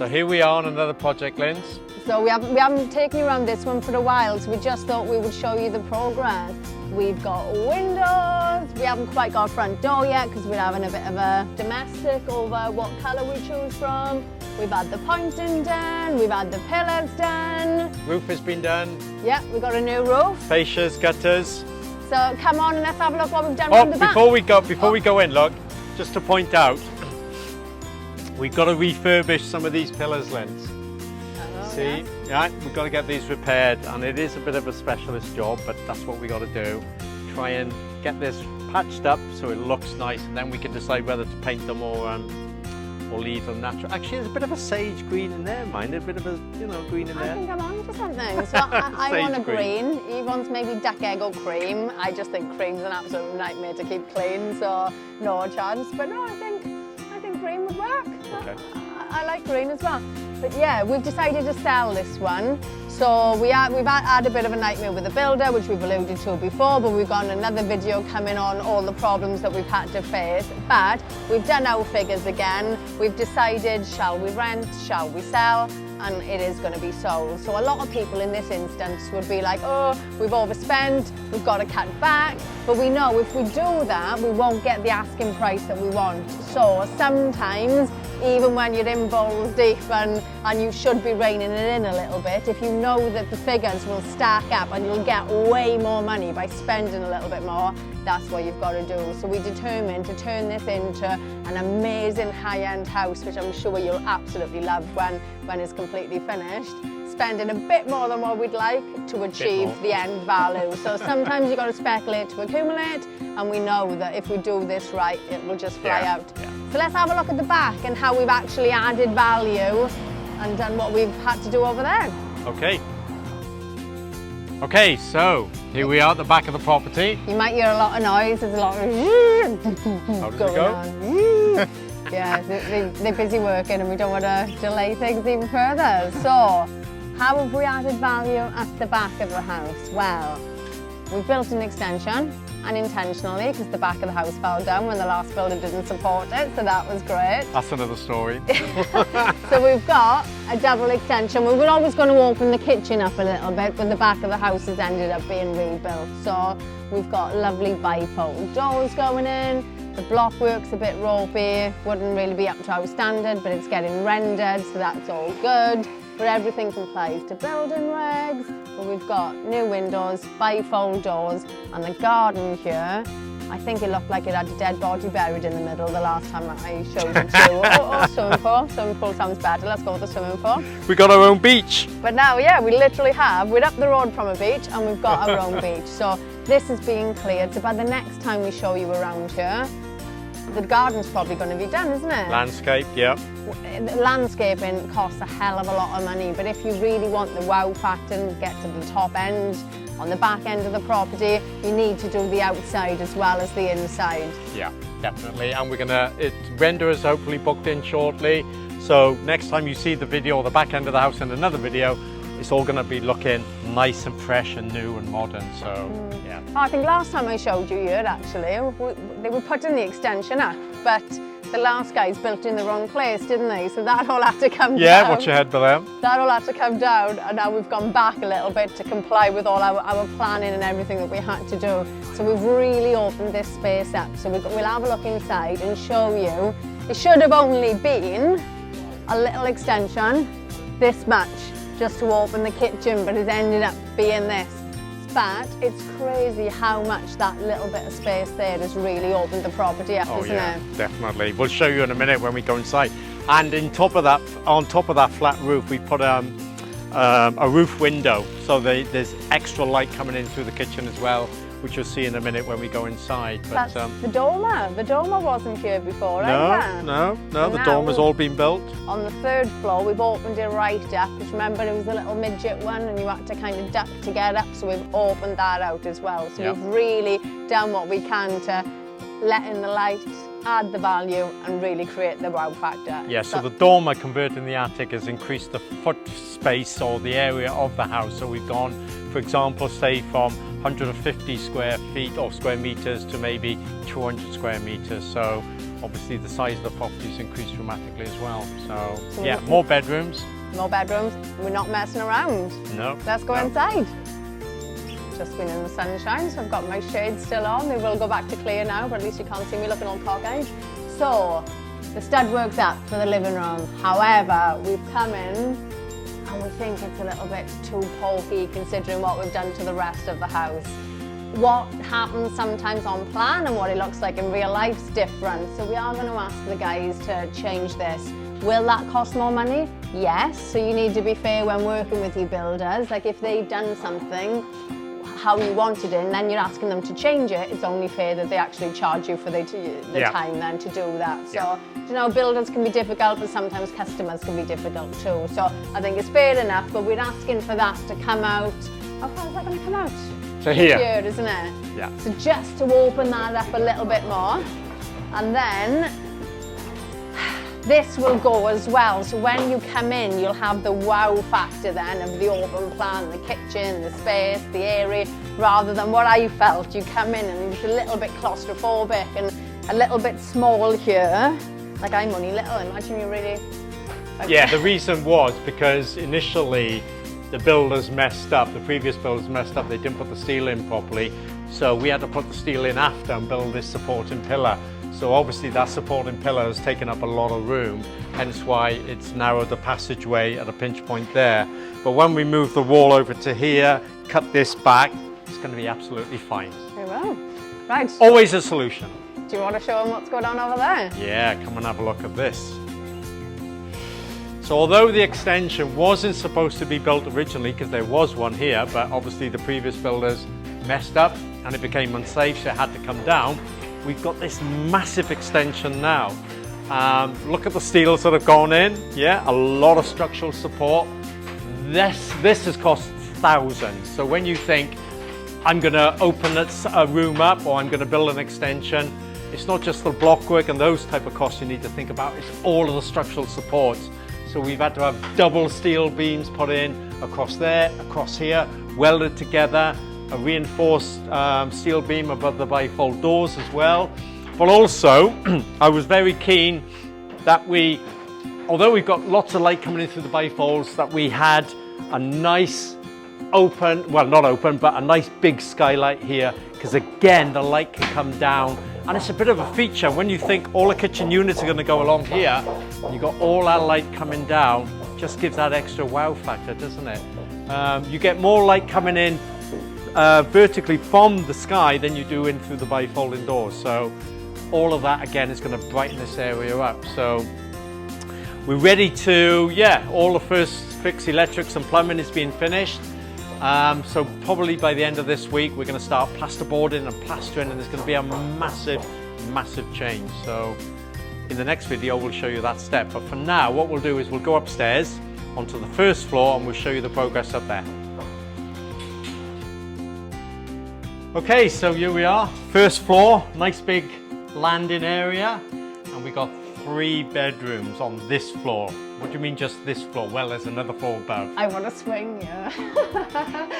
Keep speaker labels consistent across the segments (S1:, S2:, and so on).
S1: So here we are on another project, Linz.
S2: So we haven't taken you around this one for a while, so we just thought we would show you the progress. We've got windows, we haven't quite got a front door yet because we're having a bit of a domestic over what colour we choose from. We've had the pointing done, we've had the pillars done.
S1: Roof has been done.
S2: Yeah, we've got a new roof.
S1: Fascias, gutters.
S2: So come on and let's have a look what we've done from the back.
S1: Before we go in, look, just to point out, we've got to refurbish some of these pillars, Linz. See, yeah, we've got to get these repaired, and it is a bit of a specialist job, but that's what we got to do. Try and get this patched up so it looks nice, and then we can decide whether to paint them or leave them natural. Actually, there's a bit of a sage green in there, mind, a bit of a green in there.
S2: I think I'm on to something. So I want a green. He wants maybe duck egg or cream. I just think cream's an absolute nightmare to keep clean, so no chance. But no, I think green would work.
S1: Okay.
S2: I like green as well. But yeah, we've decided to sell this one. So we've had a bit of a nightmare with the builder, which we've alluded to before, but we've got another video coming on all the problems that we've had to face. But we've done our figures again. We've decided, shall we rent, shall we sell? And it is going to be sold. So a lot of people in this instance would be like, oh, we've overspent, we've got to cut back. But we know if we do that, we won't get the asking price that we want. So sometimes, even when you're in balls deep and you should be reining it in a little bit, if you know that the figures will stack up and you'll get way more money by spending a little bit more, that's what you've got to do. So we determined to turn this into an amazing high-end house, which I'm sure you'll absolutely love when it's completely finished. Spending a bit more than what we'd like to achieve the end value. So sometimes you've got to speculate to accumulate, and we know that if we do this right, it will just fly out. Yeah. So let's have a look at the back and how we've actually added value and done what we've had to do over there.
S1: Okay. Okay, so here we are at the back of the property.
S2: You might hear a lot of noise, there's a lot of
S1: how does it go?
S2: On. Yeah, they're busy working and we don't want to delay things even further. So, how have we added value at the back of the house? Well, we built an extension, unintentionally, because the back of the house fell down when the last builder didn't support it, so that was great.
S1: That's another story.
S2: So we've got a double extension. We were always going to open the kitchen up a little bit, but the back of the house has ended up being rebuilt. So we've got lovely bifold doors going in. The block work's a bit ropey, wouldn't really be up to our standard, but it's getting rendered, so that's all good. But everything complies to building regs. But we've got new windows, bifold doors, and the garden here. I think it looked like it had a dead body buried in the middle the last time I showed it to you. Oh, swimming pool. Swimming pool sounds better. Let's go with the swimming pool.
S1: We got our own beach.
S2: But now, yeah, we literally have. We're up the road from a beach and we've got our own beach. So this is being cleared. So by the next time we show you around here, the garden's probably going to be done, isn't it?
S1: Landscape, yeah.
S2: Landscaping costs a hell of a lot of money, but if you really want the wow factor and get to the top end, on the back end of the property, you need to do the outside as well as the inside. Yeah,
S1: definitely. And we're gonna, render is hopefully booked in shortly. So next time you see the video or the back end of the house in another video, it's all gonna be looking nice and fresh and new and modern, so yeah.
S2: I think last time I showed you here actually, they were putting the extension up, but the last guys built in the wrong place, didn't they? So that all had to come down.
S1: Yeah, watch your head for them.
S2: That all had to come down, and now we've gone back a little bit to comply with all our planning and everything that we had to do. So we've really opened this space up. So we'll have a look inside and show you. It should have only been a little extension, this much, just to open the kitchen, but it's ended up being this. But it's crazy how much that little bit of space there has really opened the property up, isn't it?
S1: Definitely. We'll show you in a minute when we go inside. And on top of that flat roof, we put a roof window, so there's extra light coming in through the kitchen as well, which you'll see in a minute when we go inside. But
S2: that's the dormer. The dormer wasn't here before,
S1: No, the dormer's all been built.
S2: On the third floor, we've opened it right up, because remember it was a little midget one and you had to kind of duck to get up, so we've opened that out as well. So we've really done what we can to let in the light, add the value and really create the wow factor.
S1: Yeah, so the dormer converting the attic has increased the foot space or the area of the house. So we've gone, for example, say from 150 square feet or square meters to maybe 200 square meters. So obviously the size of the property's increased dramatically as well. So yeah, more bedrooms.
S2: More bedrooms. We're not messing around.
S1: No.
S2: Let's go inside. Just been in the sunshine, so I've got my shades still on. They will go back to clear now, but at least you can't see me looking all cockeyed. So, the stud works up for the living room. However, we've come in and we think it's a little bit too pokey considering what we've done to the rest of the house. What happens sometimes on plan and what it looks like in real life is different. So we are going to ask the guys to change this. Will that cost more money? Yes. So you need to be fair when working with your builders. Like if they've done something how you wanted it and then you're asking them to change it, it's only fair that they actually charge you for the time then to do that. So, you know, builders can be difficult, but sometimes customers can be difficult too. So I think it's fair enough, but we're asking for that to come out. How far is that going to come out?
S1: So here.
S2: Here, isn't it?
S1: Yeah.
S2: So just to open that up a little bit more, and then this will go as well. So when you come in, you'll have the wow factor then of the open plan, the kitchen, the space, the area, rather than what I felt. You come in and it's a little bit claustrophobic and a little bit small here. Like I'm only little, imagine you really...
S1: Yeah, the reason was because initially the builders messed up, the previous builders messed up, they didn't put the steel in properly. So we had to put the steel in after and build this supporting pillar. So obviously that supporting pillar has taken up a lot of room, hence why it's narrowed the passageway at a pinch point there. But when we move the wall over to here, cut this back, it's going to be absolutely fine.
S2: Very well. Right.
S1: Always a solution.
S2: Do you want to show them what's going on over there?
S1: Yeah, come and have a look at this. So although the extension wasn't supposed to be built originally, because there was one here, but obviously the previous builders messed up and it became unsafe, so it had to come down. We've got this massive extension now. Look at the steels that have gone in. Yeah, a lot of structural support. This has cost thousands. So when you think, I'm going to open a room up or I'm going to build an extension, it's not just the block work and those type of costs you need to think about, it's all of the structural supports. So we've had to have double steel beams put in across there, across here, welded together, a reinforced steel beam above the bifold doors as well. But also, I was very keen that although we've got lots of light coming in through the bifolds, that we had a nice open, well not open, but a nice big skylight here, because again, the light can come down. And it's a bit of a feature. When you think all the kitchen units are going to go along here, and you've got all that light coming down, just gives that extra wow factor, doesn't it? You get more light coming in vertically from the sky than you do in through the bifolding doors. So all of that again is going to brighten this area up. So we're ready to, all the first fix electrics and plumbing is being finished. So probably by the end of this week we're going to start plasterboarding and plastering, and there's going to be a massive change. So in the next video we'll show you that step, but for now what we'll do is we'll go upstairs onto the first floor and we'll show you the progress up there. Okay, so here we are, first floor, nice big landing area, and we got 3 bedrooms on this floor. What do you mean just this floor? Well, there's another floor above.
S2: I want to swing, yeah.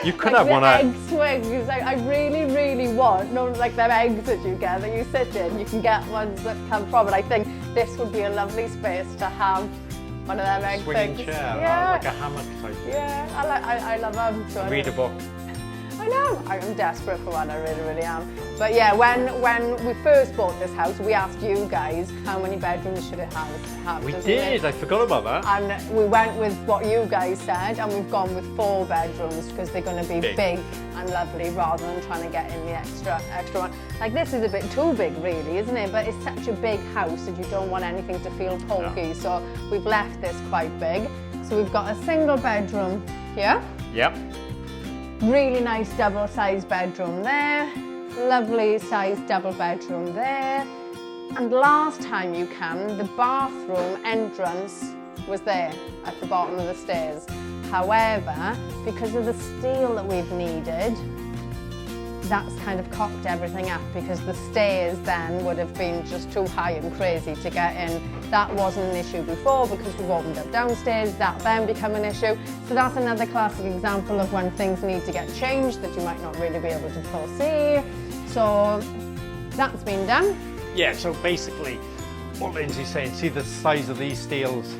S1: You could
S2: like
S1: have one
S2: egg swing, because I really want, like them eggs that you get, that you sit in, you can get ones that come from it. I think this would be a lovely space to have one of them egg
S1: swinging
S2: things.
S1: chair,
S2: yeah.
S1: like a hammock type.
S2: Yeah, I love them. So
S1: read a book.
S2: I know, I'm desperate for one, I really am. But yeah, when we first bought this house, we asked you guys how many bedrooms should it have.
S1: We did, I forgot about that.
S2: And we went with what you guys said, and we've gone with 4 bedrooms because they're going to be big and lovely, rather than trying to get in the extra one. Like this is a bit too big really, isn't it? But it's such a big house that you don't want anything to feel pokey, no. So we've left this quite big. So we've got a single bedroom here.
S1: Yep.
S2: Really nice double-sized bedroom there, lovely sized double bedroom there, and last time you came, the bathroom entrance was there at the bottom of the stairs. However, because of the steel that we've needed, that's kind of cocked everything up, because the stairs then would have been just too high and crazy to get in. That wasn't an issue before because we've opened up downstairs, that then become an issue. So that's another classic example of when things need to get changed that you might not really be able to foresee. So that's been done.
S1: Yeah, so basically what Lindsay's saying, see the size of these steels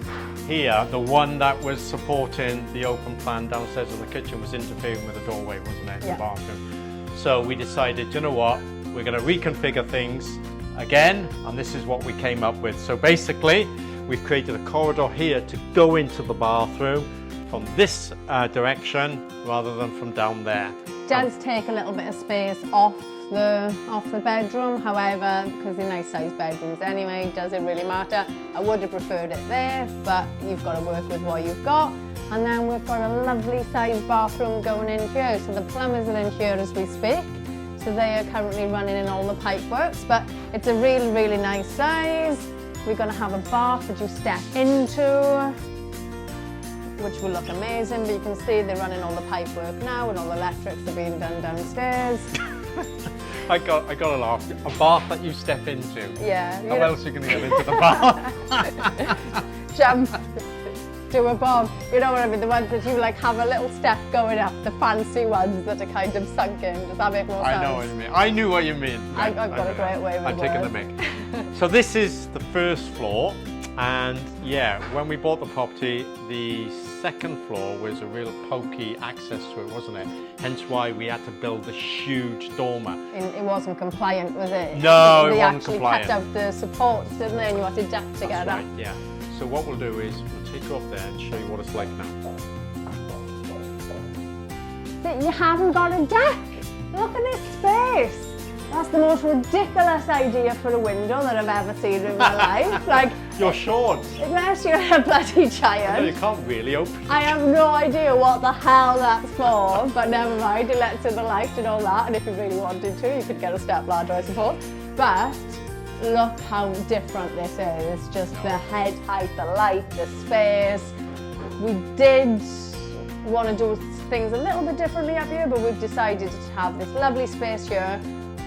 S1: here. The one that was supporting the open plan downstairs in the kitchen was interfering with the doorway, wasn't it, in the bathroom? So we decided, you know what, we're going to reconfigure things again, and this is what we came up with. So basically, we've created a corridor here to go into the bathroom from this direction rather than from down there.
S2: It does take a little bit of space off the bedroom, however, because they're nice sized bedrooms anyway, does it really matter? I would have preferred it there, but you've got to work with what you've got. And then we've got a lovely sized bathroom going in here, so the plumbers are in here as we speak, so they are currently running in all the pipe works, but it's a really nice size. We're going to have a bath that you step into, which will look amazing, but you can see they're running all the pipe work now and all the electrics are being done downstairs.
S1: I got to laugh. A bath that you step into.
S2: Yeah.
S1: How else are you going to get into the bath?
S2: Jump, do a bomb. You know what I mean? The ones that you like have a little step going up, the fancy ones that are kind of sunk in. Does that make more sense?
S1: I know what you mean. I knew what you mean.
S2: I've got a great way with
S1: I'm taking the mic. So this is the first floor, and yeah, when we bought the property, the second floor was a real pokey access to it, wasn't it? Hence why we had to build a huge dormer.
S2: It wasn't compliant, was it?
S1: No, it wasn't compliant.
S2: They actually cut out the supports, didn't they? And you had to duct together.
S1: That's right, yeah. So what we'll do is we'll take you up there and show you what it's like now.
S2: You haven't got a deck. Look at this space. That's the most ridiculous idea for a window that I've ever seen in my life. Like,
S1: you're short.
S2: Unless you're a bloody giant.
S1: No, you can't really open.
S2: I have no idea what the hell that's for, but never mind. It lets in the light and all that. And if you really wanted to, you could get a step ladder, I suppose. But look how different this is. Just the head height, the light, the space. We did want to do things a little bit differently up here, but we've decided to have this lovely space here,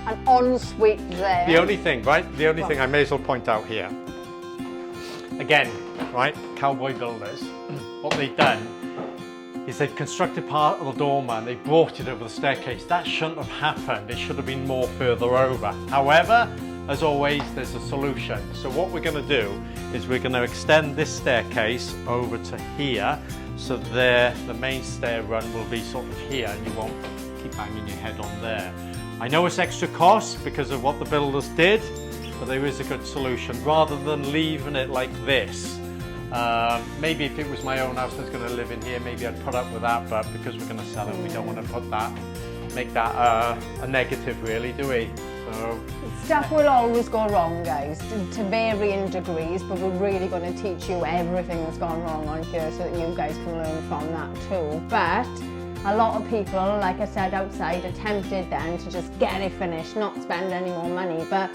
S2: an ensuite there.
S1: The only thing, right? The only thing I may as well point out here. Again, right? Cowboy builders. What they've done is they've constructed part of the dormer and they brought it over the staircase. That shouldn't have happened. It should have been more further over. However, as always, there's a solution. So what we're going to do is we're going to extend this staircase over to here. So there, the main stair run will be sort of here, and you won't keep banging your head on there. I know it's extra cost because of what the builders did, but there is a good solution. Rather than leaving it like this, maybe if it was my own house I was going to live in here, maybe I'd put up with that, but because we're going to sell it, we don't want to put that, make that a negative really, do we? So
S2: stuff will always go wrong, guys, to varying degrees, but we're really going to teach you everything that's gone wrong on here so that you guys can learn from that too. But a lot of people, like I said outside, are tempted then to just get it finished, not spend any more money, but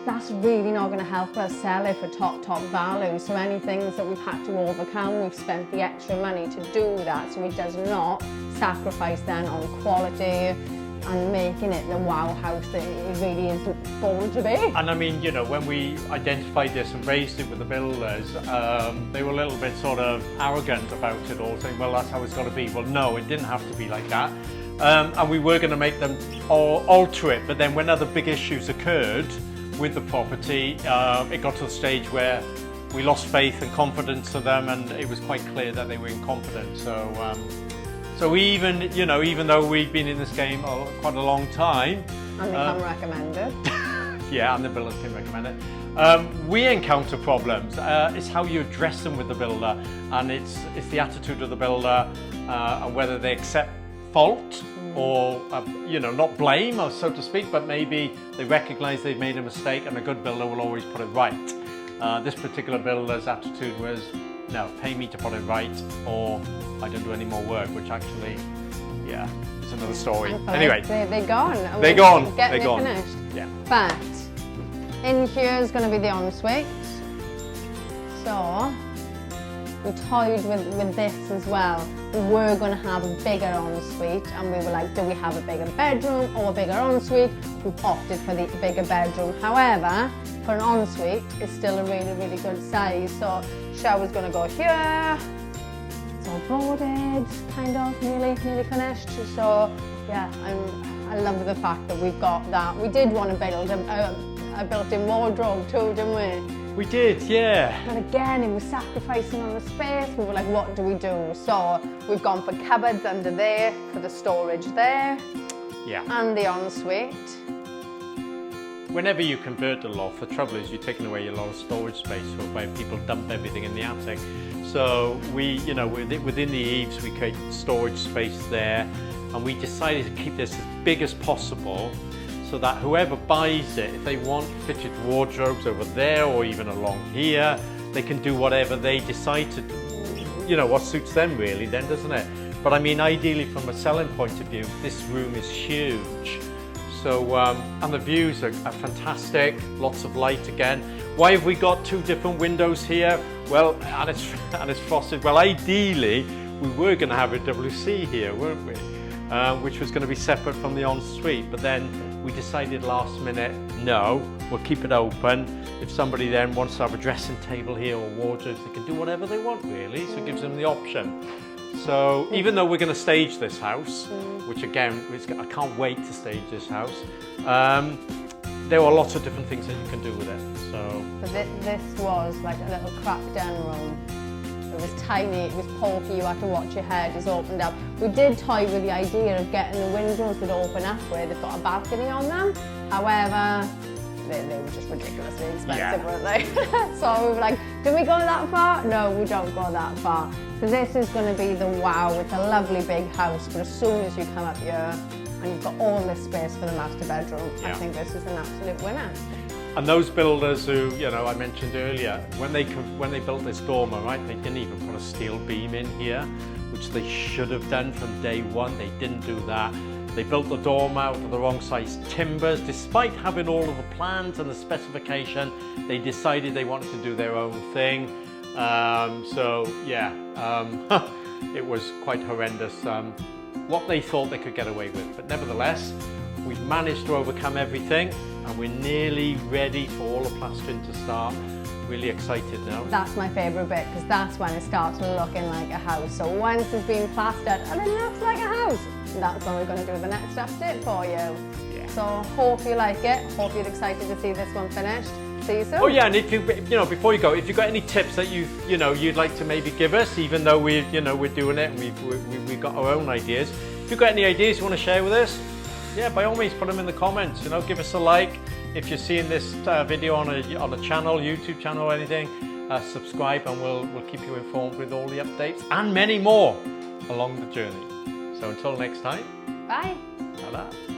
S2: that's really not going to help us sell it for top value. So any things that we've had to overcome, we've spent the extra money to do that, so it does not sacrifice then on quality and making it the wow house that it really is born to be.
S1: And I mean, you know, when we identified this and raised it with the builders, they were a little bit sort of arrogant about it all, saying, well, that's how it's got to be. Well, no, it didn't have to be like that. And we were going to make them alter it, but then when other big issues occurred with the property, it got to the stage where we lost faith and confidence in them, and it was quite clear that they were incompetent. So even, you know, even though we've been in this game quite a long time,
S2: and they can recommend it.
S1: Yeah, and the builders can recommend it. We encounter problems. It's how you address them with the builder, and it's the attitude of the builder, and whether they accept fault or you know, not blame, or so to speak, but maybe they recognise they've made a mistake, and a good builder will always put it right. This particular builder's attitude was, no, pay me to put it right, or I don't do any more work, which actually, yeah, it's another story. Anyway,
S2: they're gone.
S1: They're gone.
S2: Getting
S1: They're gone.
S2: Finished.
S1: Yeah.
S2: But in here is going to be the ensuite. So we toyed with this as well. We were going to have a bigger ensuite, and we were like, do we have a bigger bedroom or a bigger ensuite? We've opted for the bigger bedroom. However, for an ensuite, it's still a really good size. So shower's going to go here. It's all boarded, kind of, nearly finished. So yeah, I love the fact that we've got that. We did want to build a built-in wardrobe too, didn't we?
S1: We did, yeah.
S2: But again, it was sacrificing on the space. We were like, what do we do? So we've gone for cupboards under there, for the storage there.
S1: Yeah.
S2: And the ensuite.
S1: Whenever you convert a loft, the trouble is you're taking away a lot of storage space where people dump everything in the attic. So we, you know, within the eaves, we create storage space there, and we decided to keep this as big as possible so that whoever buys it, if they want fitted wardrobes over there or even along here, they can do whatever they decide to do. You know, what suits them really then, doesn't it? But I mean, ideally from a selling point of view, this room is huge. So, and the views are fantastic, lots of light again. Why have we got two different windows here? Well, and it's frosted. Well, ideally, we were going to have a WC here, weren't we? Which was going to be separate from the ensuite, but then we decided last minute, no, we'll keep it open. If somebody then wants to have a dressing table here or wardrobes, they can do whatever they want really, so it gives them the option. So even though we're going to stage this house, which again, I can't wait to stage this house, there are lots of different things that you can do with it. So,
S2: but this was like a little cracked down room. It was tiny, it was porky, you had to watch your head as opened up. We did toy with the idea of getting the windows that open up where they've got a balcony on them. However, they were just ridiculously expensive, weren't they? So we were like, do we go that far? No, we don't go that far. So this is going to be the wow. It's a lovely big house, but as soon as you come up here and you've got all this space for the master bedroom, I think this is an absolute winner.
S1: And those builders who, you know, I mentioned earlier, when they built this dormer, right, they didn't even put a steel beam in here, which they should have done from day one. They didn't do that. They built the dormer out of the wrong size timbers. Despite having all of the plans and the specification, they decided they wanted to do their own thing. So yeah, it was quite horrendous what they thought they could get away with. But nevertheless, we've managed to overcome everything, and we're nearly ready for all the plastering to start. Really excited now. That's my favourite bit, because that's when it starts looking like a house. So once it's been plastered and it looks like a house, that's when we're going to do the next update for you. Yeah. So hope you like it. Hope you're excited to see this one finished. See you soon. Oh yeah, and if you know, before you go, if you've got any tips that you'd like to maybe give us, even though we're doing it and we've got our own ideas. If you've got any ideas you want to share with us, yeah, by all means put them in the comments. You know, give us a like. If you're seeing this video on a channel, YouTube channel or anything, subscribe, and we'll keep you informed with all the updates and many more along the journey. So until next time. Bye. Ta-da.